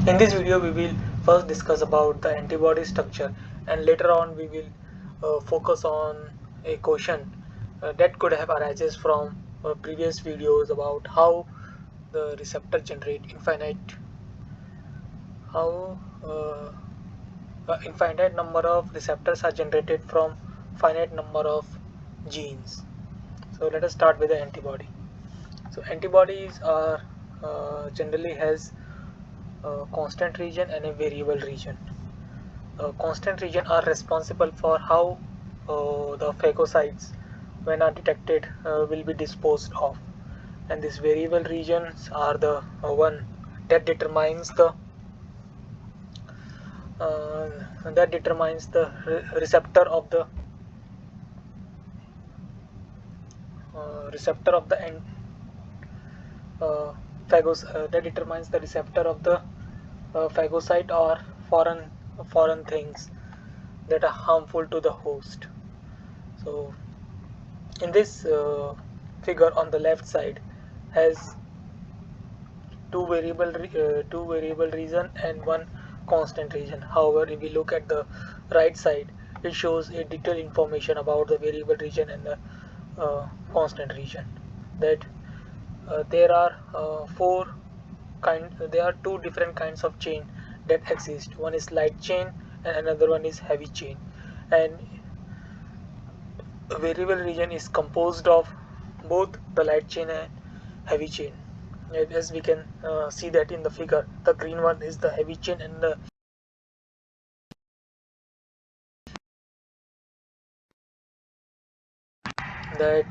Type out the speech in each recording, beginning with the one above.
In this video we will first discuss about the antibody structure, and later on we will focus on a question that could have arises from previous videos about how the receptor generate how infinite number of receptors are generated from finite number of genes. So let us start with the antibody. So antibodies are generally has a constant region and a variable region. Constant region are responsible for how the phagocytes, when are detected, will be disposed of, and these variable regions are the one that determines the uh, receptor of the receptor of the end that determines the receptor of the phagocyte or foreign things that are harmful to the host. So in this figure on the left side has two variable region and one constant region. However, if we look at the right side, it shows a detailed information about the variable region and the constant region. That there are there are two different kinds of chain that exist. One is light chain and another one is heavy chain, and a variable region is composed of both the light chain and heavy chain. As we can see that in the figure, the green one is the heavy chain, and that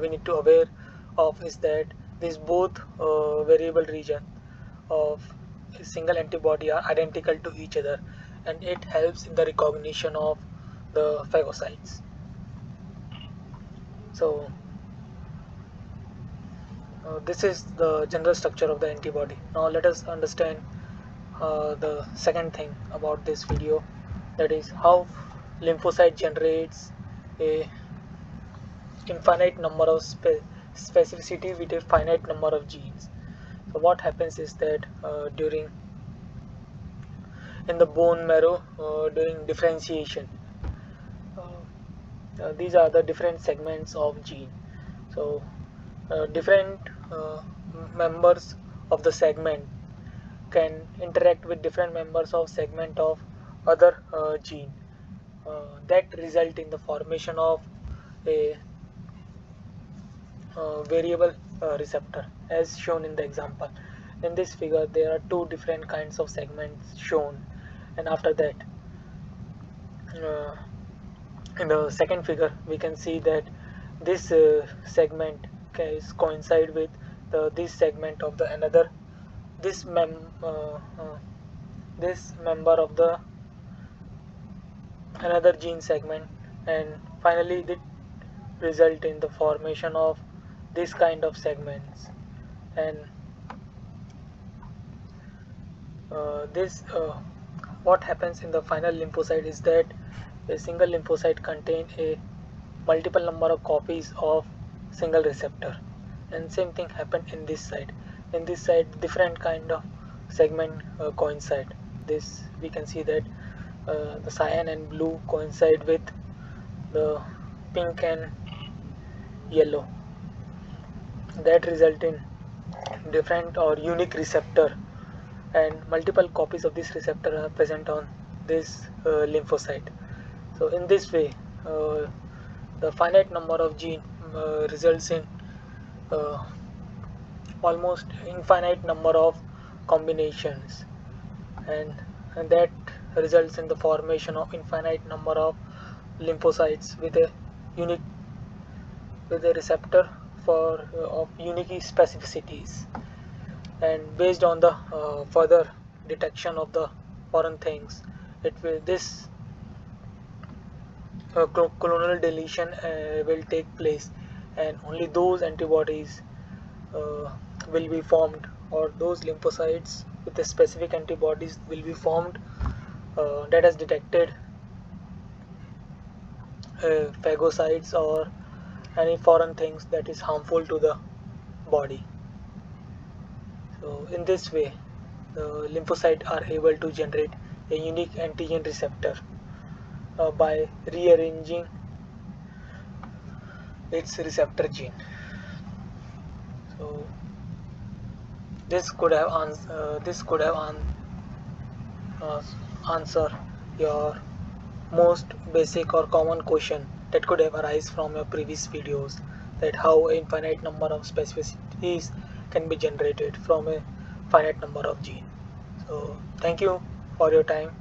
we need to aware of is that these both variable region of a single antibody are identical to each other, and it helps in the recognition of the phagocytes. So this is the general structure of the antibody. Now let us understand the second thing about this video, that is how lymphocyte generates a infinite number of specificity with a finite number of genes. So what happens is that during in the bone marrow, during differentiation, these are the different segments of gene. So different members of the segment can interact with different members of segment of other gene, that result in the formation of a variable receptor, as shown in the example. In this figure there are two different kinds of segments shown, and after that uh, in the second figure we can see that this segment is coincide with this segment of the another this mem this member of the another gene segment, and finally it result in the formation of this kind of segments. And this what happens in the final lymphocyte is that a single lymphocyte contain a multiple number of copies of single receptor, and same thing happened in this side. In this side different kind of segment coincide. This we can see that the cyan and blue coincide with the pink and yellow, that result in different or unique receptor, and multiple copies of this receptor are present on this lymphocyte. So in this way the finite number of gene results in uh, almost infinite number of combinations, and, and that results in the formation of infinite number of lymphocytes unique with a receptor for of unique specificities. And based on the further detection of the foreign things, it will this clonal deletion will take place, and only those antibodies uh, will be formed, or those lymphocytes with the specific antibodies will be formed that has detected phagocytes or any foreign things that is harmful to the body. So in this way the lymphocyte are able to generate a unique antigen receptor by rearranging its receptor gene. So this could have uh, answer your most basic or common question that could have arisen from your previous videos, that how an infinite number of specificities can be generated from a finite number of genes. So thank you for your time.